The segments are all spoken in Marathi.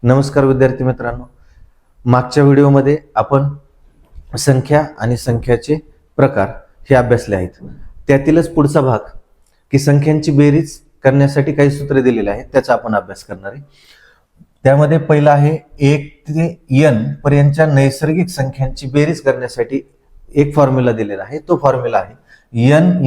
नमस्कार विद्यार्थी मित्रांनो, मागच्या व्हिडिओमध्ये आपण संख्या आणि संख्याचे प्रकार हे अभ्यासले आहेत. त्यातीलच पुढचा भाग की संख्यांची बेरीज करण्यासाठी काही सूत्रे दिलेली आहेत, त्याचा आपण अभ्यास करणार आहे. त्यामध्ये पहिला आहे 1 ते n पर्यंतच्या नैसर्गिक संख्यांची बेरीज करण्यासाठी एक फॉर्म्युला दिलेला आहे. तो फॉर्म्युला आहे n /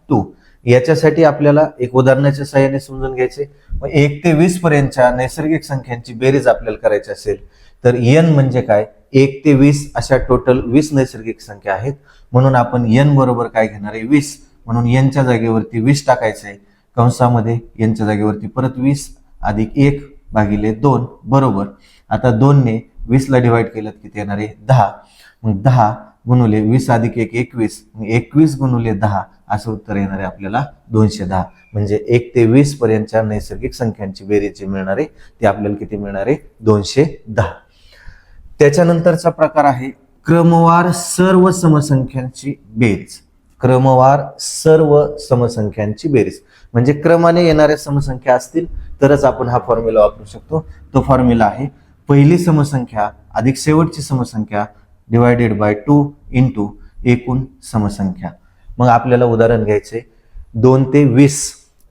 2. याच्यासाठी आपल्याला एक उदाहरणाच्या सहाय्याने समजून घ्यायचे. 1 ते 20 पर्यंतच्या नैसर्गिक संख्यांची बेरीज आपल्याला करायची असेल तर n म्हणजे काय, 1 ते 20 अशा टोटल 20 नैसर्गिक संख्या आहेत. म्हणून आपण n बरोबर काय घेणार आहे, 20. म्हणून n च्या जागेवरती 20 टाकायचं आहे. कंसामध्ये n च्या जागेवरती परत 20 अधिक 1 भागिले 2 बरोबर. आता 2 ने 20 ला डिवाइड केलं किती येणार आहे, 10. मग 10 गुणुले 20 अधिक 1 21, 21 गुणुले 10 असं उत्तर येणार आहे आपल्याला 210. म्हणजे 1 ते 20 पर्यंतच्या नैसर्गिक संख्यांची बेरीज जी मिळणार आहे ती आपल्याला किती मिळणार आहे, 210. त्याच्यानंतरचा प्रकार आहे क्रमवार सर्व समसंख्यांची बेरीज. क्रमवार सर्व समसंख्यांची बेरीज म्हणजे क्रमाने येणाऱ्या समसंख्या असतील तरच आपण हा फॉर्म्युला वापरू शकतो. तो फॉर्म्युला आहे पहिली समसंख्या अधिक शेवटची समसंख्या डिवायडेड बाय 2 इंटू एकूण समसंख्या. मग आपल्याला उदाहरण घ्यायचे 2 ते 20.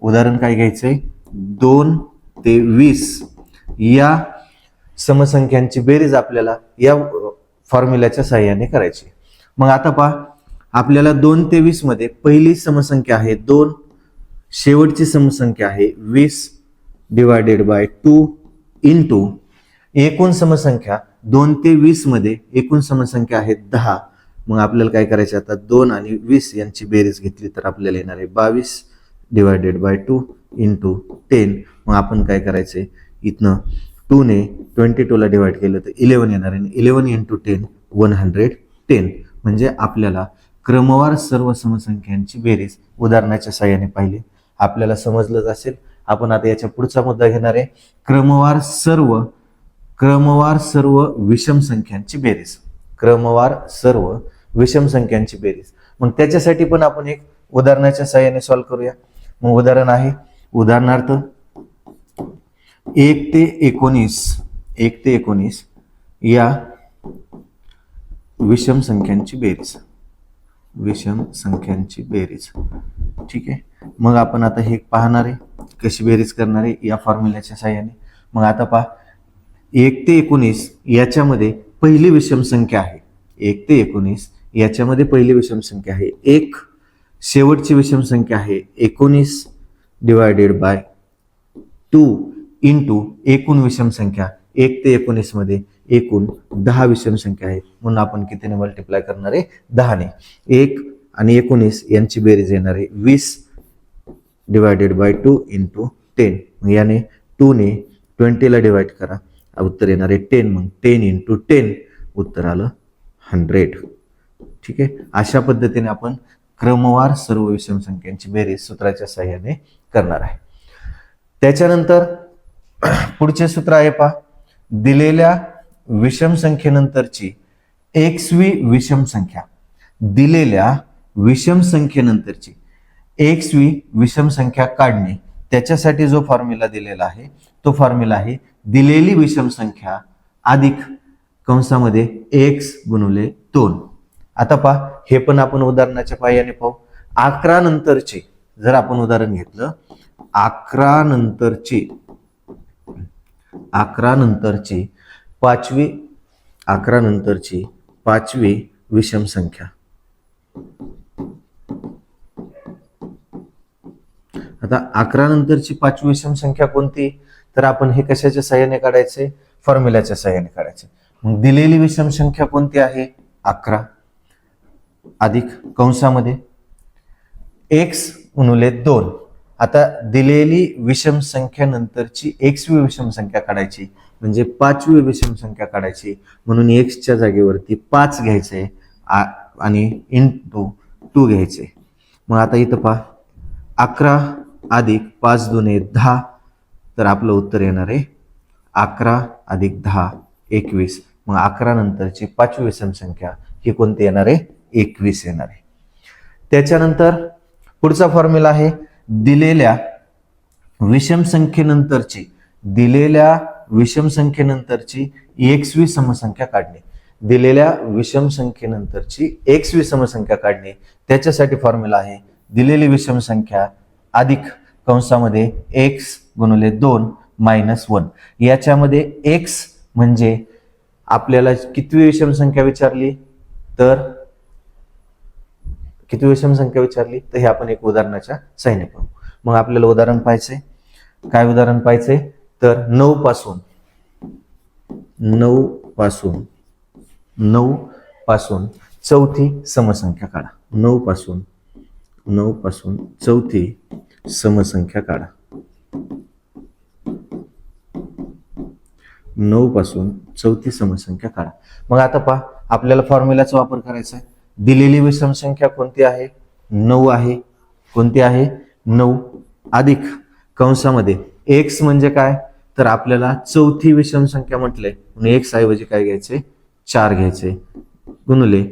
उदाहरण काय घ्यायचंय, 2 ते 20 या समसंख्यांची बेरीज आपल्याला या फॉर्म्युल्याच्या सहाय्याने करायची. मग आता पहा, आपल्याला 2 ते 20 मध्ये पहिली समसंख्या आहे 2, शेवटची समसंख्या आहे 20 डिवायडेड बाय 2 इंटू एकूण समसंख्या 2 ते 20 मध्ये एकूण समसंख्या आहे 10. मग आपल्याला काय करायचे, आता 2 आणि 20 यांची बेरीज घेतली तर आपल्याला येणार आहे 22 डिवायडेड बाय 2 इंटू 10. मग आपण काय करायचंय, इथनं 2 ने 22 ला डिवाइड केलं तर 11 येणार आहे. 11 इंटू 10 110. म्हणजे आपल्याला क्रमवार सर्व समसंख्यांची बेरीज उदाहरणाच्या साहाय्याने पाहिली. आपल्याला समजलंच असेल. आपण आता याच्या पुढचा मुद्दा घेणार आहे क्रमवार सर्व विषम संख्यांची बेरीज. क्रमवार सर्व विषम संख्यांची बेरीज. मग त्याच्यासाठी पण आपण एक उदाहरणाच्या सहाय्याने सॉल्व्ह करूया. मग उदाहरण आहे, उदाहरणार्थ 1 ते 19 या विषम संख्यांची बेरीज. विषम संख्यांची बेरीज. ठीक आहे. मग आपण आता हे पाहणार आहे कशी बेरीज करणार आहे या फॉर्म्युल्याच्या सहाय्याने. मग आता पहा, 1 ते 19 याच्यामध्ये पहिली विषम संख्या आहे. 1 ते 19 याच्यामध्ये पहिली विषम संख्या आहे 1. शेवटची विषम संख्या आहे 19 डिवायडेड बाय 2 इंटू एकूण विषम संख्या. 1 ते 19 मध्ये एकूण 10 विषम संख्या आहे. म्हणून आपण कितीने मल्टिप्लाय करणार आहे, 10 ने. 1 आणि 19 यांची बेरीज येणार आहे 20 डिवायडेड बाय 2 इंटू 10. याने 2 ने 20 ला डिवाइड करा, उत्तर येणार आहे 10. मग 10 इंटू 10 उत्तर आलं 100. ठीक आहे. अशा पद्धतीने आपण क्रमवार सर्व विषम संख्यांची बेरीज सूत्राच्या सहाय्याने करणार आहे. त्याच्यानंतर पुढचे सूत्र आहे पहा, दिलेल्या विषम संख्येनंतरची एक्सवी विषम संख्या. दिलेल्या विषम संख्येनंतरची एक्सवी विषम संख्या काढणे. त्याच्यासाठी जो फॉर्म्युला दिलेला आहे तो फॉर्म्युला आहे दिलेली विषम संख्या अधिक कंसामध्ये x गुणुले 2. आता पहा, हे पण आपण उदाहरणाच्या पायाने पाहू. 11 नंतरची जर आपण उदाहरण घेतलं, 11 नंतरची पाचवी विषम संख्या. आता 11 नंतरची पाचवी विषम संख्या कोणती, तर आपण हे कशाच्या सहाय्याने काढायचे, फॉर्म्युल्याच्या सहाय्याने काढायचे. मग दिलेली विषम संख्या कोणती आहे, 11 अधिक कंसामध्ये x गुणुले 2. आता दिलेली विषम संख्या नंतरची एक्सवी विषम संख्या काढायची म्हणजे पाचवी विषम संख्या काढायची. म्हणून x च्या जागेवरती 5 घ्यायचे आणि इंटू 2 घ्यायचे. मग आता इथं पहा, 11 अधिक 5 दुने 10, तर आपलं उत्तर येणार आहे 11 अधिक 10 21. मग 11 नंतरची पाचवी विषम संख्या ही कोणती येणार आहे, 21 येणार आहे. त्याच्यानंतर पुढचा फॉर्म्युला आहे दिलेल्या विषम संख्येनंतरची दिलेल्या विषम संख्येनंतरची एक्सवी समसंख्या काढणे. दिलेल्या विषम संख्येनंतरची एक्सवी समसंख्या काढणे. त्याच्यासाठी फॉर्म्युला आहे दिलेली विषम संख्या अधिक कंसामध्ये एक्स गुणिले 2 मायनस 1. याच्यामध्ये एक्स म्हणजे आपल्याला कितवी विषम संख्या विचारली तर हे आपण एक उदाहरणाच्या साहाय्याने पाहू. मग आपल्याला उदाहरण पाहायचे. काय उदाहरण पाहायचे तर 9 पासून चौथी समसंख्या काढा. 9 पासून चौथी समसंख्या काढा. 9 पासून चौथी समसंख्या काढा. मग आता पहा आपल्याला फॉर्म्युलाचा वापर करायचा आहे. दिलेली विषम संख्या कोणती आहे 9 आहे. कोणती आहे 9 अधिक कंसामध्ये एक्स म्हणजे काय तर आपल्याला चौथी विषम संख्या म्हटले म्हणून एक्स ऐवजी काय घ्यायचे 4 घ्यायचे गुणिले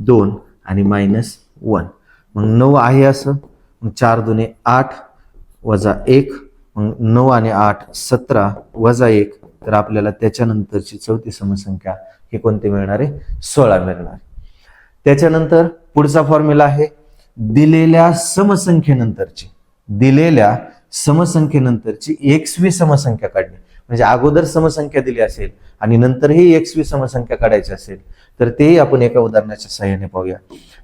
2 आणि मायनस 1. मग 9 आहे असं मग 4 दुने 8 वजा 1 मग 9 आणि 8 17 वजा 1 तर आपल्याला त्याच्यानंतरची चौथी समसंख्या ही कोणती मिळणार आहे 16 मिळणार. त्याच्यानंतर पुढचा फॉर्म्युला आहे दिलेल्या समसंख्येनंतरची एक्सवी समसंख्या काढणे. म्हणजे अगोदर समसंख्या दिली असेल आणि नंतर ही एक्सवी समसंख्या काढायची असेल तर तेही आपण एका उदाहरणाच्या सहाय्याने पाहूया.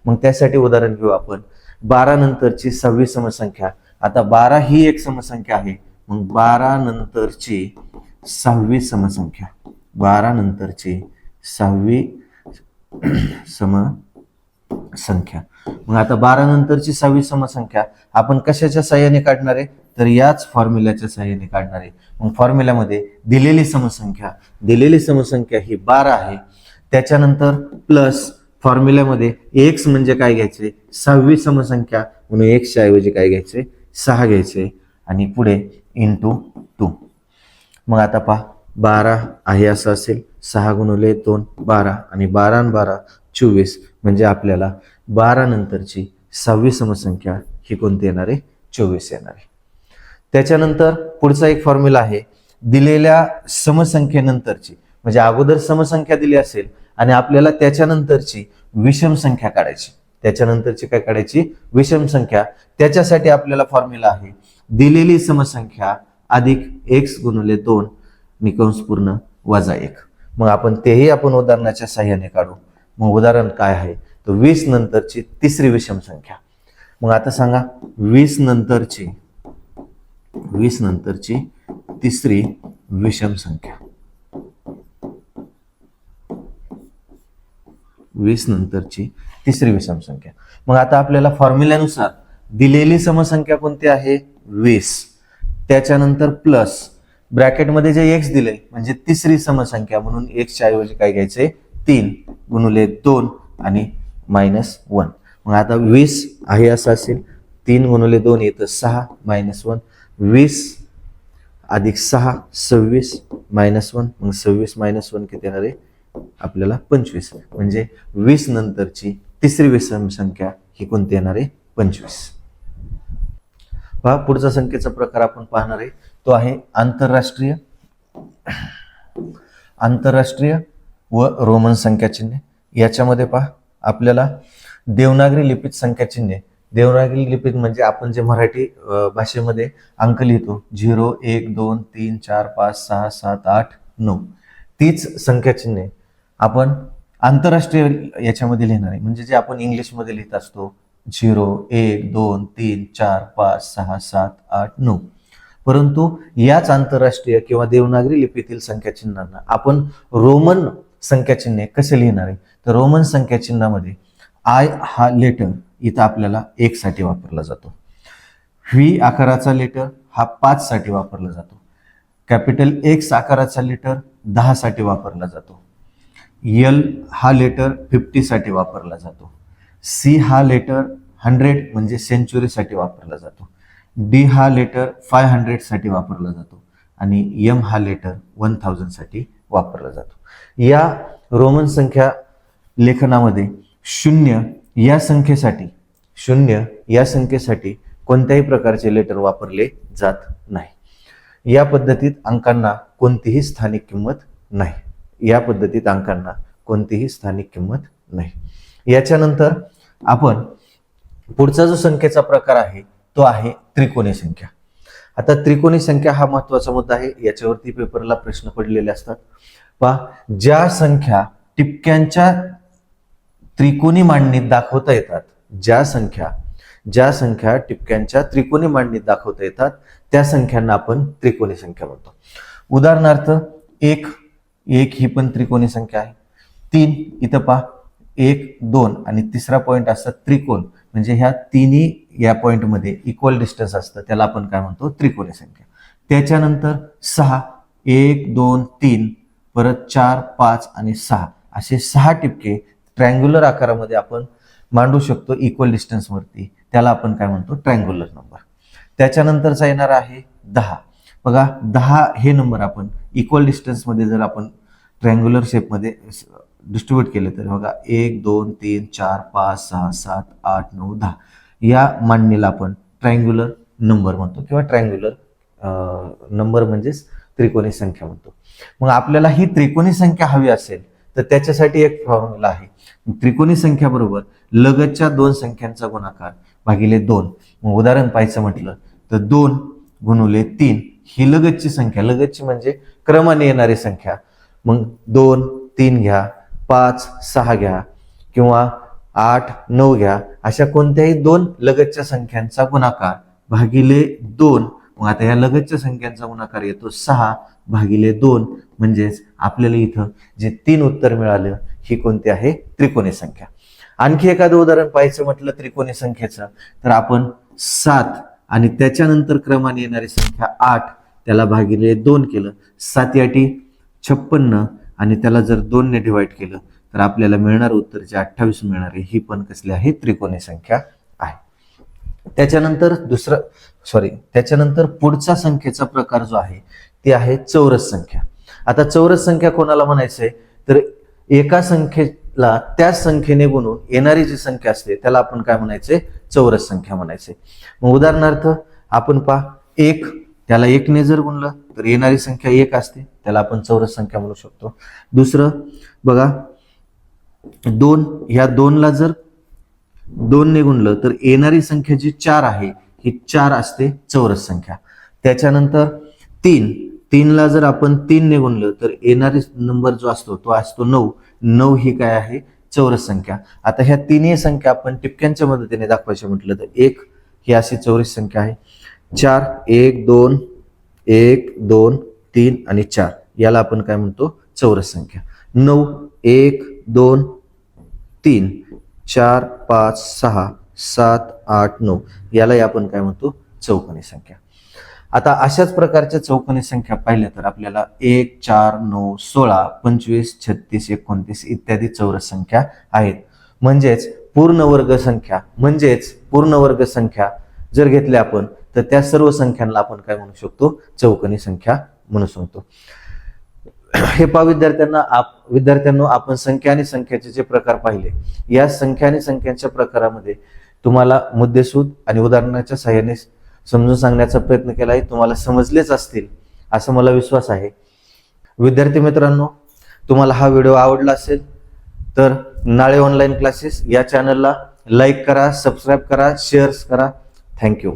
मग त्यासाठी उदाहरण घेऊ आपण 12 नंतरची 6वी समसंख्या. आता 12 ही एक समसंख्या आहे मग 12 नंतरची 6वी समसंख्या 12 नंतरची 6वी समसंख्या. मग आता 12 नंतरची 6वी समसंख्या आपण कशाच्या सहाय्याने काढणार आहे तर याच फॉर्म्युलाच्या सहाय्याने काढणार आहे. मग फॉर्म्युल्यामध्ये दिलेली समसंख्या ही 12 आहे. त्याच्यानंतर प्लस फॉर्म्युल्यामध्ये एक्स म्हणजे काय घ्यायचे 6वी समसंख्या म्हणून एक्सच्या ऐवजी काय घ्यायचे 6 घ्यायचे आणि पुढे इंटू 2. मग आता पहा 12 आहे असं असेल 6 गुणिले 2 12 आणि 12 आणि 12 24 म्हणजे आपल्याला 12 नंतरची 6वी समसंख्या ही कोणती येणार आहे 24 येणार आहे. त्याच्यानंतर पुढचा एक फॉर्म्युला आहे दिलेल्या समसंख्येनंतरची म्हणजे अगोदर समसंख्या दिली असेल आणि आपल्याला त्याच्यानंतरची विषम संख्या काढायची. त्याच्यानंतरची काय काढायची विषम संख्या. त्याच्यासाठी आपल्याला फॉर्म्युला आहे दिलेली समसंख्या अधिक एक्स गुणिले 2 आणि कंस पूर्ण वजा 1. मग आपण तेही आपण उदाहरणाच्या साहाय्याने काढू. मग उदाहरण काय आहे तर 20 नंतरची तिसरी विषम संख्या. मग आता सांगा 20 नंतरची तिसरी विषम संख्या. 20 नंतरची तिसरी विषम संख्या. मग आता आपल्याला फॉर्म्युल्यानुसार दिलेली समसंख्या कोणती आहे 20. त्याच्यानंतर प्लस ब्रॅकेटमध्ये जे एक्स दिले म्हणजे तिसरी समसंख्या म्हणून एक्सच्या ऐवजी काय घ्यायचे 3 गुणिले 2 आणि मायनस 1. मग आता 20 आहे असं असेल 3 गुणिले 2 येतं 6 मायनस 1. 20 अधिक 6 26 मायनस 1 मग 26 मायनस 1 किती येणार आहे आपल्याला 25. म्हणजे 20 नंतरची तिसरी विषम संख्या ही कोणती येणार आहे 25. पहा पुढचा संख्येचा प्रकार आपण पाहणार आहे तो आहे आंतरराष्ट्रीय व रोमन संख्या चिन्हे. याच्यामध्ये पहा आपल्याला देवनागरी लिपीत संख्या चिन्हे. देवनागरी लिपीत म्हणजे आपण जे मराठी भाषेमध्ये अंक लिहितो 0 1 2 3 4 5 6 7 8 9 तीच संख्या चिन्हे आपण आंतरराष्ट्रीय याच्यामध्ये लिहिणार आहे. म्हणजे जे आपण इंग्लिशमध्ये लिहित असतो 0 1 2 3 4 5 6 7 8 9. परंतु याच आंतरराष्ट्रीय किंवा देवनागरी लिपीतील संख्या चिन्हांना आपण रोमन संख्या चिन्हे कसे लिहिणार आहे तर रोमन संख्या चिन्हामध्ये आय हा लेटर इथं आपल्याला 1 साठी वापरला जातो. व्ही आकाराचा लेटर हा 5 साठी वापरला जातो. कॅपिटल एक्स आकाराचा लेटर 10 साठी वापरला जातो. एल हा लेटर 50 साठी वापरला जातो. सी हा लेटर 100 म्हणजे सेंचुरीसाठी वापरला जातो. डी हा लेटर 500 साठी वापरला जातो आणि एम हा लेटर 1000 साठी वापरला जातो. या रोमन संख्या लेखनामध्ये शून्य या संख्येसाठी कोणत्याही प्रकारचे लेटर वापरले जात नाही. या पद्धतीत अंकांना कोणतीही स्थानिक किंमत नाही. या पद्धतीत अंकांना कोणतीही स्थानिक किंमत नाही. याच्यानंतर आपण पुढचा जो संख्येचा प्रकार आहे तो आहे त्रिकोणी संख्या. आता त्रिकोणी संख्या हा महत्वाचा मुद्दा आहे. याच्यावरती पेपरला प्रश्न पडलेले असतात. पहा, ज्या संख्या टिपक्यांच्या त्रिकोणी मांडणीत दाखवता येतात, ज्या संख्या टिपक्यांच्या त्रिकोणी मांडणीत दाखवता येतात त्या संख्यांना आपण त्रिकोणी संख्या म्हणतो. उदाहरणार्थ 1 ही पण त्रिकोणी संख्या आहे. 3 इथं पहा 1, 2 आणि तिसरा पॉइंट असतात त्रिकोण, म्हणजे ह्या तिन्ही या पॉइंटमध्ये इक्वल डिस्टन्स असतं, त्याला आपण काय म्हणतो त्रिकोणी संख्या. त्याच्यानंतर 6 1, 2, 3 परत 4, 5 आणि 6 असे 6 टिपके ट्रायंग्युलर आकारामध्ये आपण मांडू शकतो इक्वल डिस्टन्स वरती, त्याला आपण काय म्हणतो ट्रायंग्युलर नंबर. त्याच्यानंतरचा येणार आहे 10. बघा 10 हे नंबर आपण इक्वल डिस्टन्स मध्ये जर आपण ट्रायंग्युलर शेप मध्ये डिस्ट्रीब्यूट केले तर बघा 1, 2, 3, 4, 5, 6, 7, 8, 9, 10 या मांडणीला आपण ट्रायंग्युलर नंबर म्हणतो किंवा ट्रायंग्युलर नंबर म्हणजेच त्रिकोणी संख्या म्हणतो. मग आपल्याला ही त्रिकोणी संख्या हवी असेल तर त्याच्यासाठी एक फॉर्म्युला आहे. त्रिकोणी संख्या बरोबर लगतच्या दोन संख्यांचा गुणाकार भागिले 2. मग उदाहरण पाहायचं म्हटलं तर 2 गुणिले 3 ही लगतची संख्या, लगतची म्हणजे क्रमाने येणारी संख्या. मग 2, 3 घ्या, 5, 6 घ्या किंवा 8, 9 घ्या, अशा कोणत्याही दोन लगतच्या संख्यांचा गुणाकार भागिले 2. मग आता या लगतच्या संख्यांचा गुणाकार येतो 6 भागिले 2, म्हणजेच आपल्याला इथं जे 3 उत्तर मिळालं ही कोणती आहे त्रिकोणी संख्या. आणखी एखादं उदाहरण पाहायचं म्हटलं त्रिकोणी संख्येचं तर आपण 7 आणि त्याच्यानंतर क्रमाने येणारी संख्या 8 त्याला भागिले 2 केलं, 7 8 56 आणि त्याला जर 2 ने डिवाइड केलं तर आपल्याला मिळणारं उत्तर जे 28 मिळणार आहे ही पण कसली आहे त्रिकोणी संख्या आहे. त्याच्यानंतर पुढचा संख्येचा प्रकार जो आहे ते आहे चौरस संख्या. आता चौरस संख्या कोणाला म्हणायचंय तर एका संख्येला त्याच संख्येने गुणून येणारी जी संख्या असते त्याला आपण काय म्हणायचंय चौरस संख्या म्हणायचे. मग उदाहरणार्थ आपण पहा 1 त्याला 1 ने जर गुणलं तर येणारी संख्या 1 असते, त्याला आपण चौरस संख्या म्हणू शकतो. दुसरं बघा 2 ह्या 2 ला जर 2 ने गुणलं तर येणारी संख्या जी 4 आहे ही 4 असते चौरस संख्या. त्याच्यानंतर 3 ला जर आपण 3 ने गुणलं तर येणारी नंबर जो असतो तो असतो 9 ही काय आहे चौरस संख्या. आता ह्या तिन्ही संख्या आपण टिपक्यांच्या मदतीने दाखवायचं म्हटलं तर 1 ही अशी चौरस संख्या आहे. 4 1 2 1 2 3 आणि 4 याला आपण काय म्हणतो चौरस संख्या. 9 1 2 3 4 5 6 7 8 9 याला आपण काय म्हणतो चौकोनी संख्या. आता अशाच प्रकारच्या चौकोनी संख्या पाहिल्या तर आपल्याला 1 4 9 16 25 36 29 इत्यादी चौरस संख्या आहेत. म्हणजेच पूर्ण वर्ग संख्या जर घेतल्या आपण तर त्या सर्व संख्यांना आपण काय म्हणू शकतो चौकोनी संख्या म्हणू शकतो. हे पहा विद्यार्थ्यांनो आपण संख्या आणि संख्याचे जे प्रकार पाहिले, या संख्या आणि संख्यांच्या प्रकारामध्ये तुम्हाला मुद्देसूद आणि उदाहरणाच्या सहाय्याने समजून सांगण्याचा प्रयत्न केला आहे. तुम्हाला समजलेच असतील असं मला विश्वास आहे. विद्यार्थी मित्रांनो, तुम्हाला हा व्हिडिओ आवडला असेल तर नाळे ऑनलाईन क्लासेस या चॅनलला लाईक करा, सबस्क्राईब करा, शेअर्स करा. थँक्यू.